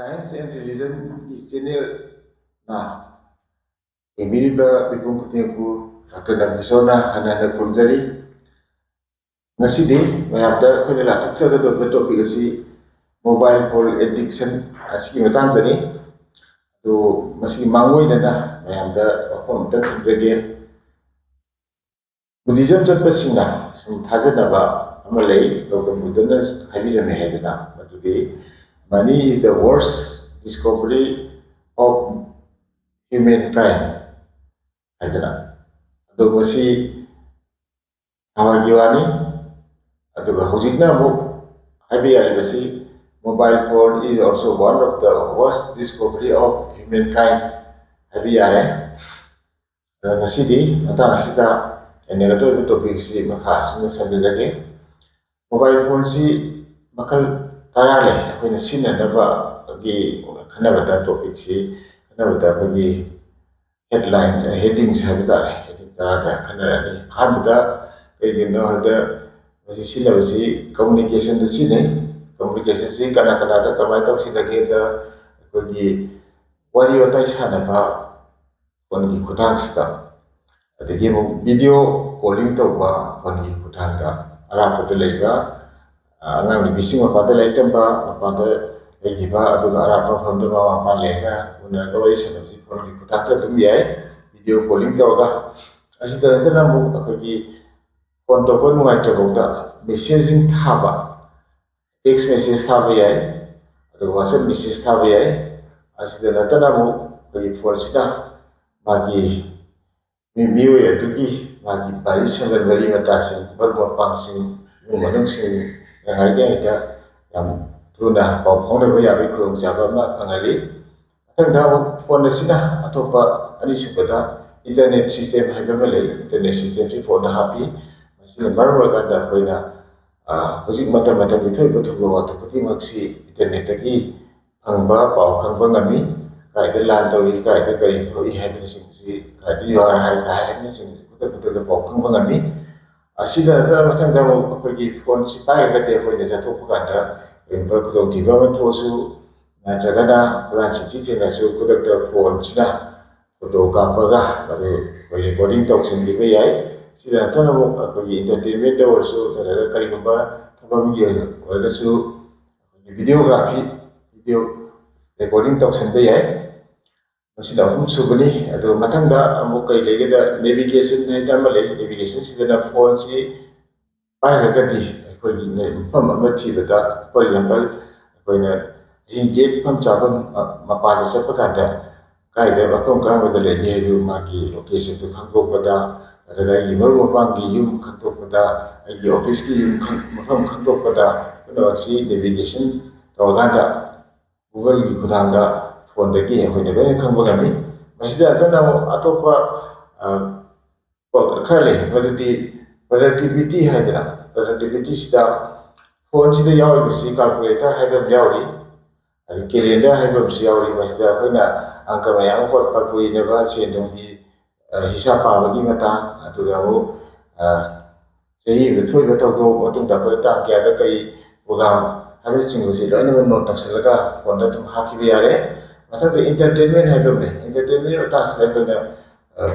Science and Religion channel na imiriba pipung kutingku akan episode hana kunjari ngasidi mayabda ko nila tuksa da topic asi mobile phone addiction asiki matang tani to masi mangoi na mayabda phone ta thjage Buddhism chatpasina sum thajadaba amalai Gautam Buddhana habirame haidana madudi money is the worst discovery of humankind. Haidana. Ado masi amagiwani ado hujikna mo habi alibasi mobile phone is also one of the worst discovery of humankind. Habi are. Masi di matang asita negative topic si makha sunu sabjage mobile phone si makal tarale akoina sinanaba agi khanabata topic si khanabata agi headlines headings habita heading tarada khanarani habita kayino hada masi silabasi communication si communication kana da kamai tok sinage da agi wari watai sanaba phone gi khutang sta adagi video calling tawba phone gi khutang da ara photo leiba angang bising mapata leitamba mapata legiba aduga ara phone do mapa lega una doi sabji phone gi khutang dum yai video calling tawga asida na mu akogi phone to phone ngai tawda messaging thaba text message thaba yai aduga whatsapp message thaba yai asida na mu akogi phone sida magi Mimio ya tuki magi pari sangat beri matasin berbuat sing mengenung sing yang ada itu yang tuna pau na beri abi kurung jawab mak pengali akan dah phone sina atau pa ani supada internet system hai bermele internet system si phone happy masih baru ada koina hujik mata itu betul waktu putih maksi internet lagi angba pau angba ngami kai lan tau i kai kai thoi hai ni sing si kai di wa hai ni sing betul pau khang bangami asida da matang da mo akogi phone si pai ga te ko ne ja thok ka da in ba ko ti ba ma tho su na jaga da ran si ti na su ko da phone sina photo ka pa ga ba ko recording tok sin di ba yai sida ta mo akogi entertainment da also da kai ba ba mi ge wa da su videography video recording tok sin ba yai masida hum subani ado matangda amu kai legeda navigation ne tamale navigation sidana phone si pairagadi akoi ne pam amati bada for example akoina gate pam chabam mapana sapakanda kai da bakom kram bada le ne du magi location to khangko bada daga yimar mapang gi yum khangko bada ai office ki yum mapam khangko bada kono si navigation tawganda google gi khudanga phone dagi akoina bene khangba gami masida dana atopa khale badati productivity haidana productivity sida phone sida yawi si calculator haidam yawi ari calendar haidam si yawi masida akoina angka mayang pot pakui ne ba sendong di hisab pa bagi mata atuga mu sei betul betul do matung da ko ta kya da kai program habe chingu si loina no tak salaga phone da tum hakibi yare mata the entertainment entertainment ta sa ko da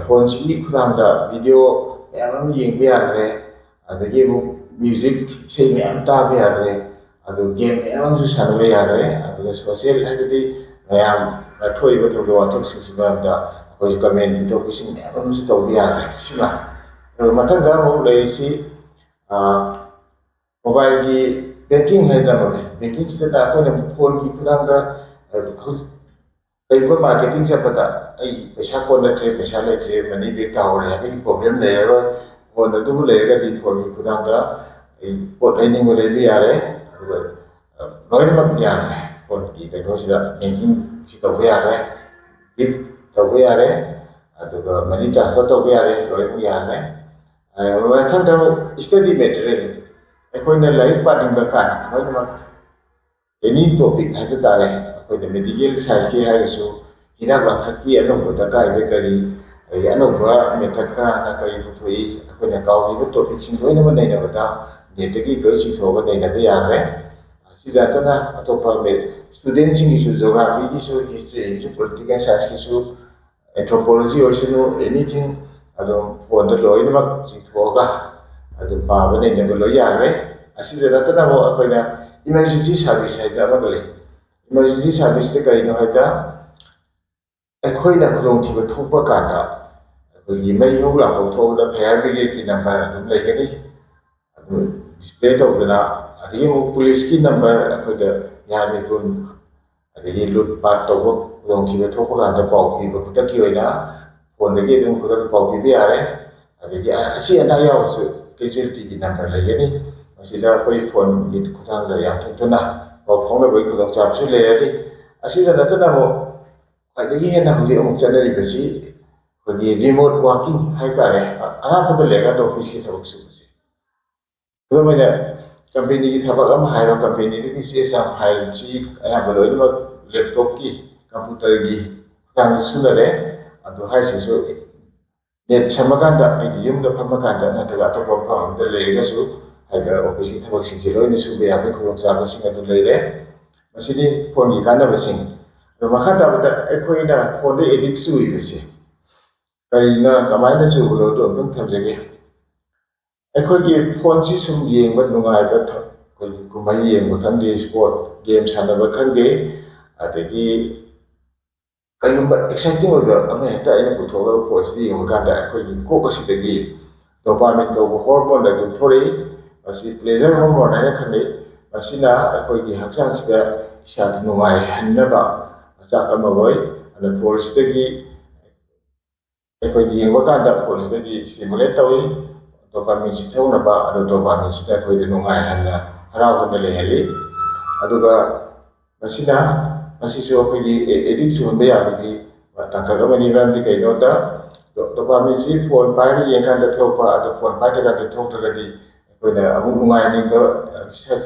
phone si khudam da video yam ying be yare adagi music sei me am ta be yare adu game yam su san be yare adu social habiti yam thoi ba tho do atok si ba da ko comment to kisin yam su to be yare sima mata da mo le si mobile ki banking hai da banking se da ko phone ki khudam da kaiba marketing sa pata ai pesa ko na tre pesa le tre mani de ta ore ha ni problem le ro ko na du le ga di phone ku dang da ai pot ai ni mo le bi yare noi ma ya phone ki ka no sida banking si to ya re bit to ya re adu ga mani transfer to ya re roi mu ya re ma thang da study material ai ko na lai pa ding ba kan noi ma any topic hai ta re ko the medical science ki hai so hida ba thaki ano da kai be kari ai ano ba me thakka na kai thoi ko na kaw ni topic sin thoi na ma nei na ba ne te ki ko si so ba nei na ba ya re si da ta na atopa me students geography history political science anthropology anything for the loimak sithoga paba ne lo yare asida ratana mo akoina emergency service haida amagale emergency service te kai no haida akoina khulong thiba thopa kanda ꯑꯩꯈꯣꯏꯒꯤ ꯃꯩ ꯍꯧ ꯂꯥꯛꯄ ꯊꯣꯛꯄꯗ Fire ꯕ꯭ꯔꯤꯒꯦꯗꯀꯤ number ꯑꯗꯨꯝ ꯂꯩꯒꯅꯤ ꯑꯗꯨ display ꯇꯧꯗꯅ ꯑꯗꯒꯤ ꯑꯃꯨꯛ ꯄꯨꯂꯤꯁꯀꯤ ꯅꯝꯕꯔ ꯑꯩꯈꯣꯏꯗ ꯌꯥꯔꯤꯕ ꯑꯗꯒꯤ ꯂꯨꯠ ꯄꯥꯠ ꯇꯧꯕ ꯈꯨꯗꯣꯡꯊꯤꯕ ꯊꯣꯛꯄ ꯀꯥꯟꯗ ꯄꯥꯎ ꯄꯤꯕ ꯈꯨꯗꯛꯀꯤ ꯑꯣꯏꯅ ꯐꯣꯟꯗꯒꯤ ꯑꯗꯨꯝ ꯈꯨꯗꯛꯇ ꯄꯥꯎ ꯄꯤꯕ ꯌꯥꯔꯦ ꯑꯗꯒꯤ ꯑꯁꯤ ꯑꯅꯥ ꯌꯥꯎꯔꯁꯨ ꯀꯦꯖꯨꯋꯦꯂꯤꯇꯤꯒꯤ ꯅꯝꯕꯔ ꯂꯩꯒꯅꯤ ꯃꯁꯤꯗ ꯑꯩꯈꯣꯏ ꯐꯣꯟꯒꯤ ꯈꯨꯠꯊꯥꯡꯗ ꯌꯥꯝ ꯊꯨꯅ ꯄꯥꯎ ꯐꯥꯎꯅꯕꯒꯤ ꯈꯨꯗꯣꯡꯆꯥꯕꯁꯨ ꯂꯩꯔꯅꯤ ꯑꯁꯤꯗ ꯅꯠꯇꯅ ꯑꯃꯨꯛ ꯈ꯭ꯋꯥꯏꯗꯒꯤ ꯍꯦꯟꯅ ꯍꯧꯖꯤꯛ ꯑꯃꯨꯛ ꯆꯠꯅꯔꯤꯕꯁꯤ ꯑꯩꯈꯣꯏꯒꯤ ꯔꯤꯃꯣꯠ ꯋꯥꯔꯀꯤꯡ ꯍꯥꯏꯇꯥꯔꯦ ꯑꯔꯥꯞꯄꯗ ꯂꯩꯔꯒ ꯑꯣꯐꯤꯁꯀꯤ ꯊꯕꯛ ꯁꯨꯕꯁꯦ ꯈꯨꯗꯝ ꯑꯣꯏꯅ ꯀꯝꯄꯦꯅꯤꯒꯤ ꯊꯕꯛ ꯑꯃ ꯍꯥꯏꯔꯣ ꯀꯝꯄꯦꯅꯤꯗꯨꯒꯤ ꯆꯦ ꯆꯥꯡ ꯐꯥꯏꯜꯁꯤ ꯑꯌꯥꯝꯕ ꯂꯣꯏꯅꯃꯛ ꯂꯦꯞꯇꯣꯞꯀꯤ ꯀꯝꯄ꯭ꯌꯨꯇꯔꯒꯤ ꯈꯨꯠꯊꯥꯡꯗ ꯁꯨꯅꯔꯦ ꯑꯗꯨ ꯍꯥꯏꯔꯤꯁꯤꯁꯨ ꯅꯦꯠ ꯁꯝꯃꯀꯥꯟꯗ ꯑꯩꯒꯤ ꯌꯨꯝꯗ ꯐꯝꯃꯀꯥꯟꯗ ꯅꯠꯇ꯭ꯔꯒ ꯑꯇꯣꯞꯄ ꯃꯐꯝ ꯑꯃꯗ ꯂꯩꯔꯒꯁꯨ ꯍꯥꯏꯕ ꯑꯣꯐꯤꯁꯀꯤ ꯊꯕꯛꯁꯤꯡꯁꯦ ꯂꯣꯏꯅ ꯁꯨꯕ ꯌꯥꯕꯒꯤ ꯈꯨꯗꯣꯡꯆꯥꯕꯁꯤꯡ ꯑꯗꯨ ꯂꯩꯔꯦ ꯃꯁꯤꯗꯤ ꯐꯣꯟꯒꯤ ꯀꯥꯟꯅꯕꯁꯤꯡ ꯑꯗꯨ ꯃꯈꯥ ꯇꯥꯕꯗ ꯑꯩꯈꯣꯏꯅ ꯐꯣꯟꯗ ꯑꯦꯗꯤꯛ ꯆꯨꯔꯤꯕꯁꯤ ꯀꯔꯤꯅ ꯀꯃꯥꯏꯅ ꯆꯨꯕꯅꯣꯗꯣ ꯑꯗꯨꯝ ꯊꯝꯖꯒꯦ ꯑꯩꯈꯣꯏꯒꯤ ꯐꯣꯟꯁꯤ ꯁꯨꯝ ꯌꯦꯡꯕ ꯅꯨꯡꯉꯥꯏꯕ ꯑꯩꯈꯣꯏꯒꯤ ꯀꯨꯝꯍꯩ ꯌꯦꯡꯕ ꯈꯪꯗꯦ ꯁ꯭ꯄꯣꯔꯠ ꯒꯦꯝ ꯁꯥꯟꯅꯕ ꯈꯪꯗꯦ ꯑꯗꯒꯤ ꯀꯔꯤꯒꯨꯝꯕ ꯑꯦꯛꯁꯥꯏꯇꯤꯡ ꯑꯣꯏꯕ ꯑꯃ ꯍꯦꯛꯇ ꯑꯩꯅ ꯄꯨꯊꯣꯛꯑꯒ ꯐꯣꯟꯁꯤꯗ ꯌꯦꯡꯕ ꯀꯥꯟꯗ ꯑꯩꯈꯣꯏꯒꯤ ꯀꯣꯛ ꯑꯁꯤꯗꯒꯤ ꯗꯣꯄꯥꯃꯤꯟ ꯀꯧꯕ ꯍꯣꯔꯃꯣꯟ ꯑꯗꯨ ꯊꯣꯛꯂꯛꯏ ꯃꯁꯤ ꯄ꯭ꯂꯦꯖꯔ ꯍꯣꯔꯃꯣꯟ ꯍꯥꯏꯅ ꯈꯪꯅꯩ ꯃꯁꯤꯅ ꯑꯩꯈꯣꯏꯒꯤ ꯍꯛꯆꯥꯡꯁꯤꯗ ꯏꯁꯥꯗ ꯅꯨꯡꯉꯥꯏꯍꯟꯅꯕ ꯃꯆꯥꯛ ꯑꯃ ꯑꯣꯏ ꯑꯗꯨꯅ ꯐꯣꯟꯁꯤꯗꯒꯤ ꯑꯩꯈꯣꯏ ꯌꯦꯡꯕ ꯀꯥꯟꯗ ꯐꯣꯟꯁꯤꯗꯒꯤ ꯁ꯭ꯇꯤꯃꯨꯂꯦꯠ ꯇꯧꯏ ꯗꯣꯄꯥꯃꯤꯟ ꯁꯤꯊꯧꯅꯕ ꯑꯗꯨ ꯗꯣꯄꯥꯃꯤꯟꯁꯤꯅ ꯑꯩꯈꯣꯏꯗ ꯅꯨꯡꯉꯥꯏꯍꯟꯅ ꯍꯔꯥꯎꯍꯟꯅ ꯂꯩꯍꯜꯂꯤ ꯑꯗꯨꯒ ꯃꯁꯤꯁꯨ ꯑꯩꯈꯣꯏꯒꯤ ꯑꯦꯗꯤꯛ ꯆꯨꯍꯟꯕ ꯌꯥꯕꯒꯤ ꯇꯥꯡꯀꯛ ꯑꯃꯅꯤ ꯃꯔꯝꯗꯤ ꯀꯩꯅꯣꯗ ꯗꯣꯄꯥꯃꯤꯟꯁꯤ ꯐꯣꯟ ꯄꯥꯏꯔꯒ ꯌꯦꯡꯀꯥꯟꯗ ꯊꯣꯛꯄ ꯑꯗꯨ ꯐꯣꯟ ꯄꯥꯏꯗ꯭ꯔꯀꯥꯟꯗ ꯊꯣꯛꯇ꯭ꯔꯒꯗꯤ ꯑꯩꯈꯣꯏꯅ ꯑꯃꯨꯛ ꯅꯨꯡꯉꯥꯏꯅꯤꯡꯕ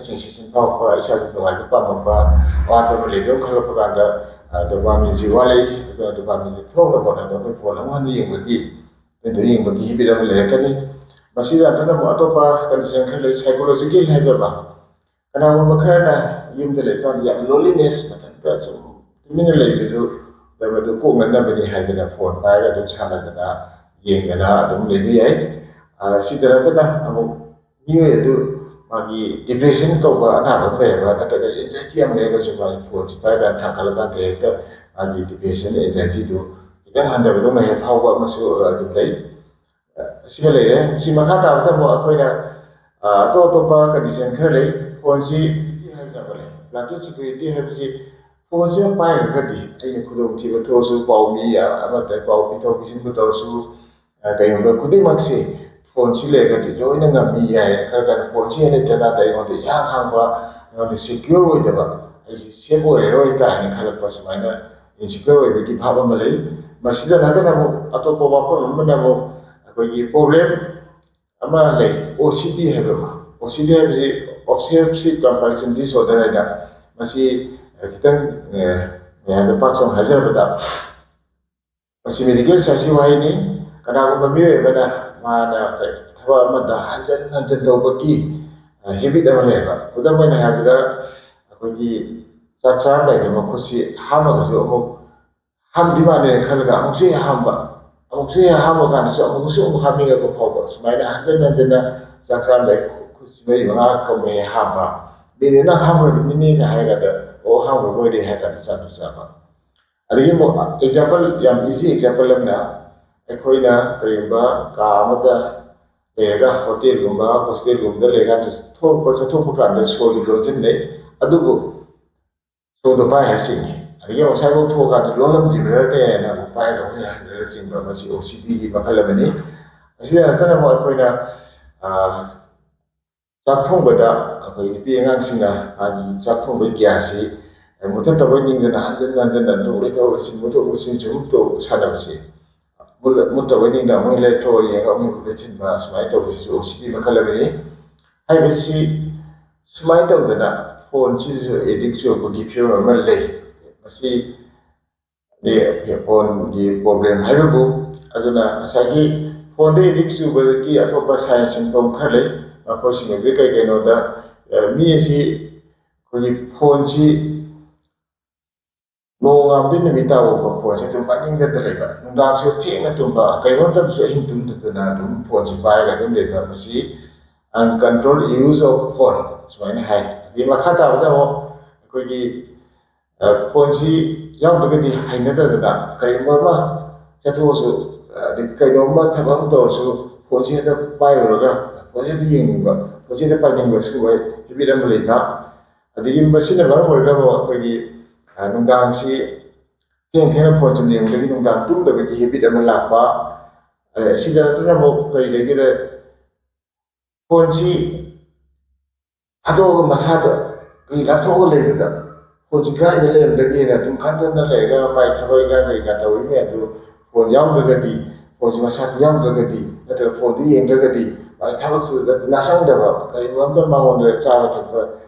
ꯁꯦꯟꯁꯦꯁꯟ ꯐꯥꯎꯔꯛꯄ ꯏꯁꯥꯗ ꯅꯨꯡꯉꯥꯏꯕ ꯄꯥꯝꯃꯛꯄ ꯑꯋꯥꯠꯄ ꯑꯃ ꯂꯩꯕ ꯑꯃ ꯈꯪꯂꯛꯄ ꯀꯥꯟꯗ ꯗꯣꯄꯥꯃꯤꯟꯁꯤ ꯋꯥꯠꯂꯛꯏ ꯑꯗꯨꯅ ꯗꯣꯄꯥꯃꯤꯟꯁꯤ ꯊꯣꯛꯅꯕ ꯍꯣꯠꯅꯕ ꯑꯩꯈꯣꯏ ꯐꯣꯟ ꯑꯃꯨꯛ ꯍꯟꯅ ꯌꯦꯡꯕꯒꯤ ꯍꯦꯕꯤꯠ ꯑꯃ ꯂꯩꯔꯛꯀꯅꯤ ꯃꯁꯤꯗ ꯅꯠꯇꯅ ꯑꯃꯨꯛ ꯑꯇꯣꯞꯄ ꯀꯟꯗꯤꯁꯟ ꯈꯔ ꯂꯩ ꯁꯥꯏꯀꯣꯂꯣꯖꯤꯀꯦꯜ ꯍꯥꯏꯕ ꯑꯃ ꯀꯅꯥꯒꯨꯝꯕ ꯈꯔꯅ ꯌꯨꯝꯗ ꯂꯩꯕꯀꯥꯟꯗ ꯌꯥꯝ ꯂꯣꯟꯂꯤꯅꯦꯁ ꯃꯊꯟꯇ ꯁꯨꯝ ꯇꯨꯃꯤꯟꯅ ꯂꯩꯕꯗꯨ ꯀꯣꯛꯅꯅꯕꯅꯤ ꯍꯥꯏꯗꯅ ꯐꯣꯟ ꯄꯥꯏꯔꯒ ꯑꯗꯨꯝ ꯁꯥꯟꯅꯗꯅ ꯌꯦꯡꯗꯅ ꯑꯗꯨꯝ ꯂꯩꯕ ꯌꯥꯏ ꯁꯤꯗ ꯅꯠꯇꯅ ꯑꯃꯨꯛ ꯃꯤꯑꯣꯏ ꯑꯗꯨ ꯃꯥꯒꯤ ꯗꯤꯄ꯭ꯔꯦꯁꯟ ꯇꯧꯕ ꯑꯅꯥꯕ ꯑꯃ ꯂꯩꯔꯕ ꯅꯠꯇ꯭ꯔꯒ ꯑꯦꯟꯖꯥꯏꯇꯤ ꯑꯃ ꯂꯩꯔꯒꯁꯨ ꯃꯥꯒꯤ ꯐꯣꯟꯁꯤ ꯄꯥꯏꯔꯀꯥꯟꯗ ꯊꯥꯡꯒꯠꯂꯀꯥꯟꯗ ꯍꯦꯛꯇ ꯃꯥꯒꯤ ꯗꯤꯄ꯭ꯔꯦꯁꯟ ꯑꯦꯟꯖꯥꯏꯇꯤꯗꯨ ꯈꯤꯇꯪ ꯍꯟꯊꯕꯗꯧꯅ ꯍꯦꯛ ꯐꯥꯎꯕ ꯑꯃꯁꯨ ꯑꯗꯨꯝ ꯂꯩ ꯑꯁꯤꯃ ꯂꯩꯔꯦ ꯁꯤ ꯃꯈꯥ ꯇꯥꯕꯗ ꯑꯃꯨꯛ ꯑꯩꯈꯣꯏꯅ ꯑꯇꯣꯞ ꯑꯇꯣꯞꯄ ꯀꯟꯗꯤꯁꯟ ꯈꯔ ꯂꯩ ꯐꯣꯟꯁꯤ ꯍꯥꯏꯅꯕ ꯂꯩ ꯕ꯭ꯂꯥꯟꯀꯦꯠ ꯁꯦꯀ꯭ꯌꯨꯔꯤꯇꯤ ꯍꯥꯏꯕꯁꯤ ꯐꯣꯟꯁꯤ ꯑꯃ ꯄꯥꯏꯈ꯭ꯔꯒꯗꯤ ꯑꯩꯅ ꯈꯨꯗꯣꯡꯊꯤꯕ ꯊꯣꯛꯑꯁꯨ ꯄꯥꯎ ꯃꯤ ꯑꯃꯗ ꯄꯥꯎ ꯄꯤꯊꯣꯛ ꯄꯤꯁꯤꯟꯕꯨ ꯇꯧꯔꯁꯨ ꯀꯩꯒꯨꯝꯕ ꯈꯨꯗꯤꯡꯃꯛꯁꯤ ꯐꯣꯟꯁꯤ ꯂꯩꯔꯒꯗꯤ ꯂꯣꯏꯅ ꯉꯝꯃꯤ ꯌꯥꯏ ꯈꯔ ꯈꯔ ꯐꯣꯟꯁꯤ ꯍꯦꯛ ꯂꯩꯇ꯭ꯔꯀꯥꯟꯗ ꯑꯩꯉꯣꯟꯗ ꯏꯍꯥꯡ ꯍꯥꯡꯕ ꯑꯩꯉꯣꯟꯗ ꯁꯦꯀ꯭ꯌꯣꯔ ꯑꯣꯏꯗꯕ ꯑꯩꯁꯤ ꯁꯦꯐ ꯑꯣꯏꯔꯔꯣꯏ ꯀꯥꯏꯅ ꯈꯜꯂꯛꯄ ꯁꯨꯃꯥꯏꯅ ꯏꯟꯁꯤꯀ꯭ꯌꯣꯔ ꯑꯣꯏꯕꯒꯤ ꯚꯥꯕ ꯑꯃ ꯂꯩ ꯃꯁꯤꯗ ꯅꯠꯇꯅ ꯑꯃꯨꯛ ꯑꯇꯣꯞꯄ ꯋꯥꯐꯝ ꯑꯃꯅ ꯑꯃꯨꯛ ꯑꯩꯈꯣꯏꯒꯤ ꯄ꯭ꯔꯣꯕ꯭ꯂꯦꯝ ꯑꯃ ꯂꯩ ꯑꯣ ꯁꯤ ꯗꯤ ꯍꯥꯏꯕ ꯑꯃ ꯑꯣ ꯁꯤ ꯗꯤ ꯍꯥꯏꯕꯁꯤ ꯑꯣꯕꯁꯦꯁꯤꯚ ꯀꯝꯄꯜꯁꯟ ꯗꯤꯁꯑꯣꯔꯗꯔ ꯍꯥꯏꯅ ꯃꯁꯤ ꯈꯤꯇꯪ ꯃꯌꯥꯝꯗ ꯄꯥꯛ ꯁꯟꯅ ꯍꯥꯏꯖꯔꯕꯗ ꯃꯁꯤ ꯃꯦꯗꯤꯀꯦꯜ ꯁꯥꯏꯟꯁꯀꯤ ꯋꯥꯍꯩꯅꯤ ꯀꯅꯥꯒꯨꯝꯕ ꯃꯤꯑꯣꯏ ꯑꯃꯅ ꯃꯥꯅ ꯊꯕꯛ ꯑꯃꯗ ꯍꯟꯖꯤꯟ ꯍꯟꯖꯤꯟ ꯇꯧꯕꯒꯤ ꯍꯦꯕꯤꯠ ꯑꯃ ꯂꯩꯌꯦꯕ ꯈꯨꯗꯝ ꯑꯣꯏꯅ ꯍꯥꯏꯔꯕꯗ ꯑꯩꯈꯣꯏꯒꯤ ꯆꯥꯛ ꯆꯥꯔꯝꯗꯥꯏꯗ ꯃꯈꯨꯠꯁꯤ ꯍꯥꯝꯃꯒꯁꯨ ꯑꯃꯨꯛ ꯍꯥꯝꯗꯤ ꯃꯥꯜꯂꯦꯅ ꯈꯜꯂꯒ ꯑꯃꯨꯛꯁꯨ ꯍꯦꯛ ꯍꯥꯝꯕ ꯑꯃꯨꯛꯁꯨ ꯍꯦꯛ ꯍꯥꯝꯕ ꯀꯥꯟꯗꯁꯨ ꯑꯃꯨꯛꯁꯨ ꯑꯃꯨꯛ ꯍꯥꯝꯅꯤꯡꯉꯛꯄ ꯐꯥꯎꯕ ꯁꯨꯃꯥꯏꯅ ꯍꯟꯖꯤꯟ ꯍꯟꯖꯤꯟꯅ ꯆꯥꯛ ꯆꯥꯔꯝꯗꯥꯏ ꯈꯨꯠꯁꯤ ꯃꯔꯤ ꯃꯉꯥ ꯀꯧꯃꯦ ꯍꯥꯝꯕ ꯃꯤꯅ ꯅꯪ ꯍꯥꯝꯈ꯭ꯔꯕꯅꯤꯅꯦ ꯍꯥꯏꯔꯀꯥꯟꯗ ꯑꯣ ꯍꯥꯝꯈ꯭ꯔꯕ ꯑꯣꯏꯔꯦ ꯍꯥꯏꯔꯀꯥꯟꯗ ꯆꯥꯛꯁꯨ ꯆꯥꯕ ꯑꯗꯒꯤ ꯑꯃꯨꯛ ꯑꯦꯛꯖꯥꯝꯄꯜ ꯌꯥꯝ ꯏꯖꯤ ꯑꯦꯛꯖꯥꯝꯄꯜ ꯑꯃꯅ ꯑꯩꯈꯣꯏꯅ ꯀꯔꯤꯒꯨꯝꯕ ꯀꯥ ꯑꯃꯗ ꯂꯩꯔꯒ ꯍꯣꯇꯦꯜꯒꯨꯝꯕ ꯍꯣꯁꯇꯦꯜꯒꯨꯝꯕꯗ ꯂꯩꯔꯀꯥꯟꯗ ꯆꯠꯊꯣꯛꯄ ꯀꯥꯟꯗ ꯁꯣꯗꯤ ꯂꯣꯟꯁꯤꯟꯅꯩ ꯑꯗꯨꯕꯨ ꯁꯣꯗꯣ ꯄꯥꯏꯔꯒ ꯆꯤꯡꯉꯤ ꯑꯗꯒꯤ ꯉꯁꯥꯏꯐꯥꯎ ꯊꯣꯛꯑꯀꯥꯟꯗ ꯂꯣꯜꯂꯝꯗ꯭ꯔꯤꯕ꯭ꯔꯅꯦꯅ ꯑꯃꯨꯛ ꯄꯥꯏꯔꯒ ꯑꯃꯨꯛ ꯍꯟꯖꯤꯜꯂꯒ ꯆꯤꯡꯕ ꯃꯁꯤ ꯑꯣ ꯁꯤ ꯗꯤꯒꯤ ꯃꯈꯜ ꯑꯃꯅꯤ ꯑꯁꯤꯗ ꯅꯠꯇꯅ ꯑꯃꯨꯛ ꯑꯩꯈꯣꯏꯅ ꯆꯥꯛ ꯊꯣꯡꯕꯗ ꯑꯩꯈꯣꯏ ꯅꯨꯄꯤ ꯑꯉꯥꯡꯁꯤꯡꯅ ꯃꯥꯒꯤ ꯆꯥꯛ ꯊꯣꯡꯕꯒꯤ ꯒ꯭ꯌꯥꯁꯁꯤ ꯃꯨꯊꯠꯇꯕꯣꯏ ꯅꯤꯡꯗꯅ ꯍꯟꯖꯤꯟ ꯍꯟꯖꯤꯟꯅ ꯂꯩꯊꯣꯛ ꯂꯩꯁꯤꯟ ꯃꯨꯊꯣꯛ ꯂꯩꯁꯤꯟ ꯁꯨꯝ ꯁꯥꯟꯅꯕꯁꯤ ꯃꯨꯠꯇꯕꯣꯏ ꯅꯤꯡꯗ ꯑꯃꯨꯛ ꯂꯩꯊꯣꯛꯑ ꯌꯦꯡꯉꯒ ꯑꯃꯨꯛ ꯂꯩꯁꯤꯟꯕ ꯁꯨꯃꯥꯏꯅ ꯇꯧꯕꯁꯤꯁꯨ ꯑꯣ ꯁꯤ ꯗꯤ ꯃꯈꯜ ꯑꯃꯅꯤ ꯍꯥꯏꯕꯁꯤ ꯁꯨꯃꯥꯏꯅ ꯇꯧꯗꯅ ꯐꯣꯟꯁꯤꯁꯨ ꯑꯦꯗꯤꯛ ꯆꯨꯕꯒꯤ ꯐꯤꯕꯝ ꯑꯃ ꯂꯩ ꯃꯁꯤ ꯐꯣꯟꯒꯤ ꯄ꯭ꯔꯣꯕ꯭ꯂꯦꯝ ꯍꯥꯏꯕꯕꯨ ꯑꯗꯨꯅ ꯉꯁꯥꯏꯒꯤ ꯐꯣꯟꯗ ꯑꯦꯗꯤꯛ ꯆꯨꯕꯗꯒꯤ ꯑꯇꯣꯞꯄ ꯁꯥꯏꯟꯁ ꯁꯤꯝꯇꯣꯝ ꯈꯔ ꯂꯩ ꯃꯈꯣꯏꯁꯤꯡ ꯑꯗꯨ ꯀꯩꯅꯣꯗ ꯃꯤ ꯑꯁꯤ ꯑꯩꯈꯣꯏꯒꯤ ꯐꯣꯟꯁꯤ ꯅꯣꯡ ꯉꯥꯝꯗꯤ ꯅꯨꯃꯤꯠ ꯇꯥꯕ ꯐꯣꯟꯁꯦ ꯑꯗꯨꯝ ꯄꯥꯏꯅꯤꯡꯗꯅ ꯂꯩꯕ ꯅꯨꯡꯗꯥꯡꯁꯨ ꯊꯦꯡꯅ ꯇꯨꯝꯕ ꯀꯔꯤꯒꯨꯝꯕ ꯃꯇꯝꯗꯁꯨ ꯑꯍꯤꯡ ꯇꯨꯝꯗꯗꯅ ꯑꯗꯨꯝ ꯐꯣꯟꯁꯤ ꯄꯥꯏꯔꯒ ꯑꯗꯨꯝ ꯂꯩꯕ ꯃꯁꯤ ꯑꯟꯀꯟꯇ꯭ꯔꯣꯜ ꯌꯨꯖ ꯑꯣꯐ ꯐꯣꯟ ꯁꯨꯃꯥꯏꯅ ꯍꯥꯏ ꯑꯗꯒꯤ ꯃꯈꯥ ꯇꯥꯕꯗ ꯑꯃꯨꯛ ꯑꯩꯈꯣꯏꯒꯤ ꯐꯣꯟꯁꯤ ꯌꯥꯎꯗ꯭ꯔꯒꯗꯤ ꯍꯩꯅꯗꯗꯅ ꯀꯔꯤꯒꯨꯝꯕ ꯑꯃ ꯆꯠꯊꯣꯛꯑꯁꯨ ꯑꯗꯩ ꯀꯩꯅꯣꯝꯃ ꯊꯕꯛ ꯑꯃ ꯇꯧꯔꯁꯨ ꯐꯣꯟꯁꯤ ꯍꯦꯛꯇ ꯄꯥꯏꯔꯨꯔꯒ ꯐꯣꯟꯁꯤ ꯍꯦꯛꯇ ꯌꯦꯡꯅꯤꯡꯕ ꯐꯣꯟꯁꯤ ꯍꯦꯛꯇ ꯄꯥꯏꯅꯤꯡꯕ ꯁꯤꯒꯨꯝꯕ ꯍꯦꯕꯤꯠ ꯑꯃ ꯂꯩꯕ ꯑꯗꯒꯤ ꯃꯁꯤꯅ ꯃꯔꯝ ꯑꯣꯏꯔꯒ ꯑꯃꯨꯛ ꯑꯩꯈꯣꯏꯒꯤ ꯅꯨꯡꯗꯥꯡꯁꯤ ꯊꯦꯡ ꯊꯦꯡꯅ ꯐꯣꯟ ꯁꯨꯝ ꯌꯦꯡꯕꯗꯒꯤ ꯅꯨꯡꯗꯥꯡ ꯇꯨꯝꯗꯕꯒꯤ ꯍꯦꯕꯤꯠ ꯑꯃ ꯂꯥꯛꯄ ꯑꯁꯤꯗ ꯅꯠꯇꯅ ꯑꯃꯨꯛ ꯀꯔꯤ ꯂꯩꯒꯦꯗ ꯐꯣꯟꯁꯤ ꯊꯥꯗꯣꯛꯑꯒ ꯃꯁꯥꯗ ꯑꯩꯈꯣꯏ ꯂꯥꯞꯊꯣꯛꯑꯒ ꯂꯩꯕꯗ ꯐꯣꯟꯁꯤ ꯀꯗꯥꯏꯗ ꯂꯩꯔꯝꯗꯒꯦꯅ ꯑꯗꯨꯝ ꯈꯟꯗꯅ ꯂꯩꯔꯒ ꯃꯥꯏ ꯊꯕꯛ ꯏꯪꯈꯥꯡ ꯀꯔꯤ ꯀꯥ ꯇꯧꯔꯤ ꯃꯌꯥꯝꯗꯨ ꯐꯣꯟ ꯌꯥꯎꯗ꯭ꯔꯒꯗꯤ ꯐꯣꯟꯁꯤ ꯃꯁꯥꯗ ꯌꯥꯎꯗ꯭ꯔꯒꯗꯤ ꯅꯠꯇ꯭ꯔꯒ ꯐꯣꯟꯗꯨ ꯌꯦꯡꯗ꯭ꯔꯒꯗꯤ ꯃꯥꯏ ꯊꯕꯛꯁꯤꯗ ꯅꯥꯁꯪꯗꯕ ꯀꯔꯤꯒꯨꯝꯕ ꯑꯝꯇ ꯃꯉꯣꯟꯗ ꯆꯥꯕ ꯊꯛꯄ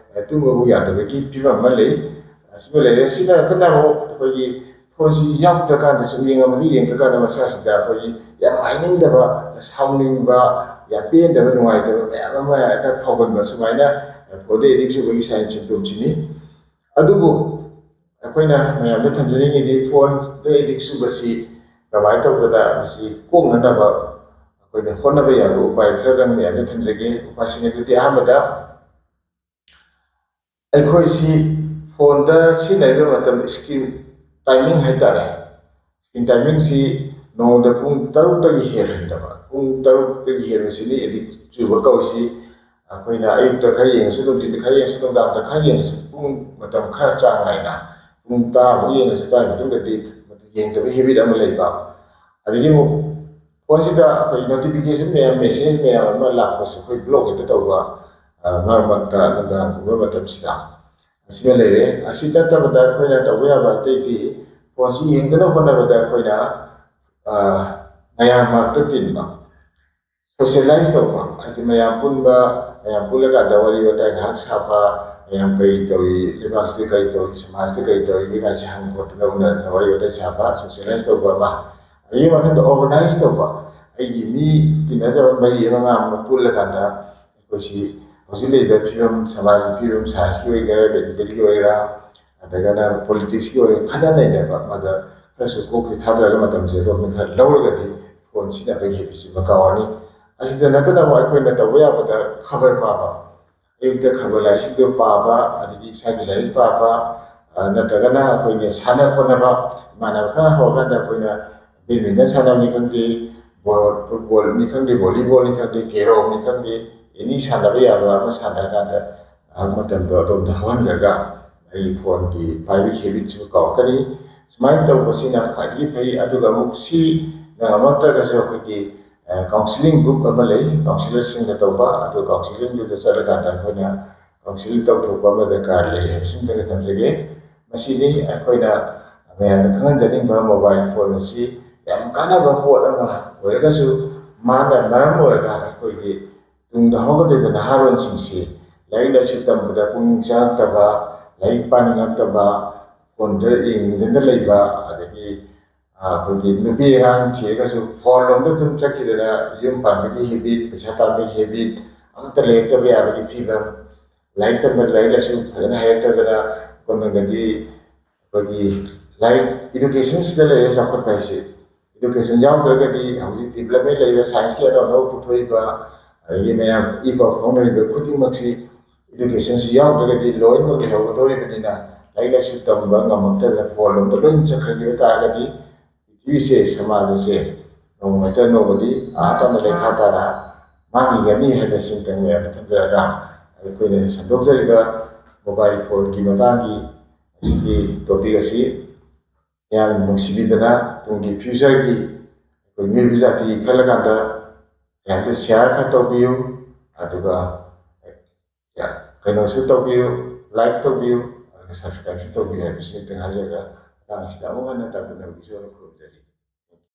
ꯇꯨꯝꯕꯕꯨ ꯌꯥꯗꯕꯒꯤ ꯐꯤꯕꯝ ꯑꯃ ꯂꯩ ꯑꯁꯤꯃ ꯂꯩꯔꯦ ꯁꯤꯗ ꯅꯠꯇꯅ ꯑꯃꯨꯛ ꯑꯩꯈꯣꯏꯒꯤ ꯐꯣꯟꯁꯤ ꯌꯥꯎꯗ꯭ꯔꯀꯥꯟꯗꯁꯨ ꯌꯦꯡꯉꯝꯃꯒ ꯌꯦꯡꯗ꯭ꯔꯀꯥꯟꯗ ꯃꯁꯥꯁꯤꯗ ꯑꯩꯈꯣꯏꯒꯤ ꯌꯥꯝ ꯍꯥꯏꯅꯤꯡꯗꯕ ꯁꯥꯎꯅꯤꯡꯕ ꯌꯥꯝ ꯄꯦꯟꯗꯕ ꯅꯨꯡꯉꯥꯏꯇꯕ ꯃꯌꯥꯝ ꯑꯃ ꯍꯦꯛꯇ ꯐꯥꯎꯒꯟꯕ ꯁꯨꯃꯥꯏꯅ ꯐꯣꯟꯗ ꯑꯦꯗꯤꯛ ꯆꯨꯕꯒꯤ ꯁꯥꯏꯟ ꯁꯤꯝꯇꯣꯝꯁꯤꯅꯤ ꯑꯗꯨꯕꯨ ꯑꯩꯈꯣꯏꯅ ꯃꯌꯥꯝꯗ ꯊꯝꯖꯅꯤꯡꯉꯤꯗꯤ ꯐꯣꯟꯗ ꯑꯦꯗꯤꯛ ꯆꯨꯕꯁꯤ ꯀꯃꯥꯏꯅ ꯇꯧꯗꯅ ꯃꯁꯤ ꯀꯣꯛꯅꯅꯕ ꯑꯩꯈꯣꯏꯅ ꯍꯣꯠꯅꯕ ꯌꯥꯕ ꯎꯄꯥꯏ ꯈꯔꯗꯪ ꯃꯌꯥꯝꯗ ꯊꯝꯖꯒꯦ ꯎꯄꯥꯏꯁꯤꯡ ꯑꯗꯨꯗꯤ ꯑꯍꯥꯟꯕꯗ ꯑꯩꯈꯣꯏꯁꯤ ꯐꯣꯟꯗ ꯁꯤꯖꯤꯟꯅꯔꯤꯕ ꯃꯇꯝ ꯏꯁꯀ꯭ꯔꯤꯟ ꯇꯥꯏꯃꯤꯡ ꯍꯥꯏꯇꯥꯔꯦ ꯏꯁꯀ꯭ꯔꯤꯟ ꯇꯥꯏꯃꯤꯡꯁꯤ ꯅꯣꯡꯃꯗ ꯄꯨꯡ 6ꯇꯒꯤ ꯍꯦꯜꯍꯟꯗꯕ ꯄꯨꯡ 6ꯇꯒꯤ ꯍꯦꯟꯕꯁꯤꯅꯤ ꯑꯦꯗꯤꯛ ꯆꯨꯕ ꯀꯧꯏꯁꯤ ꯑꯩꯈꯣꯏꯅ ꯑꯌꯨꯛꯇ ꯈꯔ ꯌꯦꯡꯉꯁꯨ ꯅꯨꯡꯊꯤꯟꯗ ꯈꯔ ꯌꯦꯡꯉꯁꯨ ꯅꯨꯡꯗꯥꯡꯗ ꯈꯔ ꯌꯦꯡꯉꯁꯨ ꯄꯨꯡ ꯃꯇꯝ ꯈꯔ ꯆꯥꯡ ꯅꯥꯏꯅ ꯄꯨꯡ 10ꯐꯥꯎ ꯌꯦꯡꯉꯁꯨ ꯇꯥꯔ ꯃꯇꯨꯡꯗꯗꯤ ꯌꯦꯡꯗꯕꯒꯤ ꯍꯦꯕꯤꯠ ꯑꯃ ꯂꯩꯕ ꯑꯗꯒꯤ ꯑꯃꯨꯛ ꯐꯣꯟꯁꯤꯗ ꯑꯩꯈꯣꯏ ꯅꯣꯇꯤꯐꯤꯀꯦꯁꯟ ꯃꯌꯥꯝ ꯃꯦꯁꯦꯖ ꯃꯌꯥꯝ ꯑꯃ ꯂꯥꯛꯄꯁꯨ ꯑꯩꯈꯣꯏ ꯕ꯭ꯂꯣꯛ ꯍꯦꯛꯇ ꯇꯧꯕ ꯃꯔꯛ ꯃꯔꯛꯇ ꯅꯨꯡꯗꯥꯡꯒꯨꯝꯕ ꯃꯇꯝꯁꯤꯗ ꯑꯁꯤꯃ ꯂꯩꯔꯦ ꯑꯁꯤ ꯅꯠꯇꯕꯗ ꯑꯩꯈꯣꯏꯅ ꯇꯧꯕ ꯌꯥꯕ ꯑꯇꯩꯗꯤ ꯐꯣꯟꯁꯤ ꯌꯦꯡꯗꯅꯕ ꯍꯣꯠꯅꯕꯗ ꯑꯩꯈꯣꯏꯅ ꯃꯌꯥꯝ ꯃꯔꯛꯇ ꯇꯤꯟꯕ ꯁꯣꯁꯤꯌꯦꯂꯥꯏꯁ ꯇꯧꯕ ꯍꯥꯏꯗꯤ ꯃꯌꯥꯝ ꯄꯨꯟꯕ ꯃꯌꯥꯝ ꯄꯨꯜꯂꯀꯥꯟꯗ ꯋꯥꯔꯤ ꯋꯥꯇꯥꯏ ꯉꯥꯏꯍꯥꯛ ꯁꯥꯕ ꯃꯌꯥꯝ ꯀꯔꯤ ꯇꯧꯔꯤ ꯂꯩꯕꯥꯛꯁꯤꯗ ꯀꯔꯤ ꯇꯧꯔꯤ ꯁꯃꯥꯖꯇ ꯀꯔꯤ ꯇꯧꯔꯤꯒꯦ ꯀꯥꯏꯁꯤ ꯍꯪ ꯈꯣꯠꯇꯅ ꯎꯅꯗꯅ ꯋꯥꯔꯤ ꯋꯥꯇꯥꯏ ꯁꯥꯕ ꯁꯣꯁꯤꯌꯦꯂꯥꯏꯁ ꯇꯧꯕ ꯑꯃ ꯑꯗꯨꯒꯤ ꯃꯊꯪꯗ ꯑꯣꯔꯒꯅꯥꯏꯁ ꯇꯧꯕ ꯑꯩꯒꯤ ꯃꯤ ꯇꯤꯟꯅꯖꯕ ꯃꯔꯤ ꯑꯃ ꯑꯃ ꯄꯨꯜꯂꯀꯥꯟꯗ ꯑꯩꯈꯣꯏꯁꯤ ꯍꯧꯖꯤꯛ ꯂꯩꯔꯤꯕ ꯐꯤꯕꯝ ꯁꯃꯥꯖꯀꯤ ꯐꯤꯕꯝ ꯁꯥꯏꯟꯁꯀꯤ ꯑꯣꯏꯒꯦꯔꯥ ꯃꯦꯗꯤꯀꯦꯜꯒꯤ ꯑꯣꯏꯒꯦꯔꯥ ꯑꯗꯨꯒꯅ ꯄꯣꯂꯤꯇꯤꯛꯁꯀꯤ ꯑꯣꯏꯒꯦꯔꯥ ꯈꯟꯅ ꯅꯩꯅꯕ ꯃꯗ ꯈꯔꯁꯨ ꯀꯣꯛꯁꯤ ꯊꯥꯗꯔꯒ ꯃꯇꯝꯁꯦ ꯑꯗꯣꯝꯅ ꯈꯔ ꯂꯧꯔꯒꯗꯤ ꯐꯣꯟ ꯁꯤꯖꯤꯟꯅꯕꯒꯤ ꯍꯦꯕꯤꯠꯁꯤꯃ ꯀꯥꯎꯔꯅꯤ ꯑꯁꯤꯗ ꯅꯠꯇꯅ ꯑꯃꯨꯛ ꯑꯩꯈꯣꯏꯅ ꯇꯧꯕ ꯌꯥꯕꯗ ꯈꯕꯔ ꯄꯥꯕ ꯑꯌꯨꯛꯇ ꯈꯕꯔ ꯂꯥꯏꯔꯤꯛꯁꯤꯡꯗꯣ ꯄꯥꯕ ꯑꯗꯒꯤ ꯏꯁꯥꯒꯤ ꯂꯥꯏꯔꯤꯛ ꯄꯥꯕ ꯅꯠꯇ꯭ꯔꯒꯅ ꯑꯩꯈꯣꯏꯅ ꯁꯥꯟꯅ ꯈꯣꯠꯅꯕ ꯏꯃꯥꯟꯅꯕ ꯈꯔ ꯍꯧꯔꯀꯥꯟꯗ ꯑꯩꯈꯣꯏꯅ ꯕꯦꯗꯃꯤꯟꯇꯟ ꯁꯥꯟꯅꯕꯅꯤ ꯈꯪꯗꯦ ꯐꯨꯠꯕꯣꯜꯅꯤ ꯈꯪꯗꯦ ꯚꯣꯂꯤꯕꯣꯜꯅꯤ ꯈꯪꯗꯦ ꯀꯦꯔꯣꯝꯅꯤ ꯈꯪꯗꯦ ꯑꯦꯅꯤ ꯁꯥꯟꯅꯕ ꯌꯥꯕ ꯑꯃ ꯁꯥꯟꯅꯔꯀꯥꯟꯗ ꯃꯇꯝꯗꯣ ꯑꯗꯣꯝꯗ ꯍꯧꯍꯟꯈ꯭ꯔꯒ ꯑꯩ ꯐꯣꯟꯒꯤ ꯄꯥꯏꯕꯒꯤ ꯍꯦꯕꯤꯠꯁꯨ ꯀꯥꯎꯔꯛꯀꯅꯤ ꯁꯨꯃꯥꯏꯅ ꯇꯧꯕꯁꯤꯅ ꯈ꯭ꯋꯥꯏꯗꯒꯤ ꯐꯩ ꯑꯗꯨꯒ ꯑꯃꯨꯛ ꯁꯤ ꯉꯝꯃꯛꯇ꯭ꯔꯒꯁꯨ ꯑꯩꯈꯣꯏꯒꯤ ꯀꯥꯎꯟꯁꯤꯂꯤꯡ ꯒ꯭ꯔꯨꯞ ꯑꯃ ꯂꯩ ꯀꯥꯎꯟꯁꯤꯂꯔꯁꯤꯡꯅ ꯇꯧꯕ ꯑꯗꯨ ꯀꯥꯎꯟꯁꯤꯂꯤꯡꯗꯨꯗ ꯆꯠꯂꯀꯥꯟꯗ ꯑꯩꯈꯣꯏꯅ ꯀꯥꯎꯟꯁꯤꯂꯤꯡ ꯇꯧꯊꯣꯛꯄ ꯑꯃ ꯗꯔꯀꯥꯔ ꯂꯩ ꯍꯥꯏꯕꯁꯤꯃꯇꯪ ꯊꯝꯖꯒꯦ ꯃꯁꯤꯅꯤ ꯑꯩꯈꯣꯏꯅ ꯃꯌꯥꯝꯅ ꯈꯪꯍꯟꯖꯅꯤꯡꯕ ꯃꯣꯕꯥꯏꯜ ꯐꯣꯟ ꯑꯁꯤ ꯌꯥꯝ ꯀꯥꯟꯅꯕ ꯄꯣꯠ ꯑꯃ ꯑꯣꯏꯔꯒꯁꯨ ꯃꯥꯅ ꯃꯔꯝ ꯑꯣꯏꯔꯒ ꯑꯩꯈꯣꯏꯒꯤ ꯇꯨꯡꯗ ꯍꯧꯒꯗꯧꯔꯤꯕ ꯅꯍꯥꯔꯣꯟꯁꯤꯡꯁꯤ ꯂꯥꯏꯔꯤꯛ ꯂꯥꯏꯁꯨ ꯇꯝꯕꯗ ꯄꯨꯛꯅꯤꯡ ꯆꯪꯉꯛꯇꯕ ꯂꯥꯏꯔꯤꯛ ꯄꯥꯅꯤꯡꯉꯛꯇꯕ ꯐꯣꯟꯗ ꯌꯦꯡꯅꯤꯡꯗꯅ ꯂꯩꯕ ꯑꯗꯒꯤ ꯑꯩꯈꯣꯏꯒꯤ ꯅꯨꯄꯤ ꯑꯉꯥꯡ ꯊꯤꯔꯒꯁꯨ ꯐꯣꯟ ꯂꯣꯝꯗ ꯑꯗꯨꯝ ꯆꯠꯈꯤꯗꯅ ꯌꯨꯝ ꯄꯥꯟꯕꯒꯤ ꯍꯦꯕꯤꯠ ꯄꯩꯁా ꯇꯥꯟꯕꯒꯤ ꯍꯦꯕꯤꯠ ꯑꯃꯠꯇ ꯂꯩꯔꯛꯇꯕ ꯌꯥꯕꯒꯤ ꯐꯤꯕꯝ ꯂꯥꯏꯔꯤꯛ ꯇꯝꯕ ꯂꯥꯏꯔꯤꯛ ꯂꯥꯏꯁꯨ ꯐꯖꯅ ꯍꯩꯔꯛꯇꯗꯅ ꯀꯣꯟꯅꯒꯗꯤ ꯑꯩꯈꯣꯏꯒꯤ ꯂꯥꯏꯔꯤꯛ ꯏꯗꯨꯀꯦꯁꯟꯁꯤꯗ ꯂꯩꯔꯦ ꯆꯥꯎꯈꯠꯄ ꯍꯥꯏꯁꯦ ꯏꯗꯨꯀꯦꯁꯟ ꯌꯥꯎꯗ꯭ꯔꯒꯗꯤ ꯍꯧꯖꯤꯛ ꯗꯤꯕꯂꯞꯃꯦꯟ ꯂꯩꯔꯤꯕ ꯁꯥꯏꯟꯁꯀꯤ ꯑꯅꯧ ꯑꯅꯧꯕ ꯄꯨꯊꯣꯛꯏꯕ ꯑꯗꯒꯤ ꯃꯌꯥꯝ ꯏ ꯄꯥꯎ ꯐꯥꯎꯅꯔꯤꯕ ꯈꯨꯗꯤꯡꯃꯛꯁꯤ ꯏꯗꯨꯀꯦꯁꯟꯁꯤ ꯌꯥꯎꯗ꯭ꯔꯒꯗꯤ ꯂꯣꯏꯅꯃꯛ ꯂꯩꯍꯧꯒꯗꯧꯔꯤꯕꯅꯤꯅ ꯂꯥꯏꯔꯤꯛ ꯂꯥꯏꯁꯨ ꯇꯝꯕ ꯉꯝꯃꯛꯇꯗꯅ ꯐꯣꯟ ꯂꯣꯝꯗ ꯂꯣꯏ ꯆꯠꯈ꯭ꯔꯈꯤꯕ ꯇꯥꯔꯒꯗꯤ ꯄ꯭ꯔꯤꯊꯤꯕꯤꯁꯦ ꯁꯃꯥꯖ ꯑꯁꯦ ꯅꯣꯡꯃ ꯅꯠꯇ꯭ꯔꯒ ꯅꯣꯡꯃꯗꯤ ꯇꯞꯅ ꯂꯩꯈꯥ ꯇꯥꯅ ꯃꯥꯡꯈꯤꯒꯅꯤ ꯍꯥꯏꯕꯁꯤꯃꯇꯪ ꯃꯌꯥꯝꯗ ꯊꯝꯖꯔꯒ ꯑꯩꯈꯣꯏꯅ ꯁꯟꯗꯣꯛꯆꯔꯤꯕ ꯃꯣꯕꯥꯏꯜ ꯐꯣꯟꯒꯤ ꯃꯇꯥꯡꯒꯤ ꯑꯁꯤꯒꯤ ꯇꯣꯄꯤꯛ ꯑꯁꯤ ꯌꯥꯝꯅ ꯅꯨꯡꯁꯤꯕꯤꯗꯅ ꯇꯨꯡꯒꯤ ꯐ꯭ꯌꯨꯆꯔꯒꯤ ꯑꯩꯈꯣꯏ ꯃꯤꯑꯣꯏꯕ ꯖꯥꯇꯤ ꯈꯜꯂꯀꯥꯟꯗ ꯌꯥꯝꯅ ꯁꯤꯌꯥꯔ ꯈꯔ ꯇꯧꯕꯤꯌꯨ ꯑꯗꯨꯒ ꯀꯩꯅꯣꯁꯨ ꯇꯧꯕꯤꯌꯨ ꯂꯥꯏꯛ ꯇꯧꯕꯤꯌꯨ ꯑꯗꯨꯒ ꯁꯕꯁꯀ꯭ꯔꯥꯏꯕꯁꯨ ꯇꯧꯕꯤꯌꯨ ꯍꯥꯏꯕꯁꯤ ꯑꯝꯇꯪ ꯍꯥꯏꯖꯔꯒ ꯃꯇꯥꯡ ꯑꯁꯤꯗ ꯑꯃꯨꯛ ꯍꯟꯅ ꯇꯥꯛꯄꯤꯅꯕꯒꯤꯁꯨ ꯈꯨꯔꯨꯝꯖꯔꯤ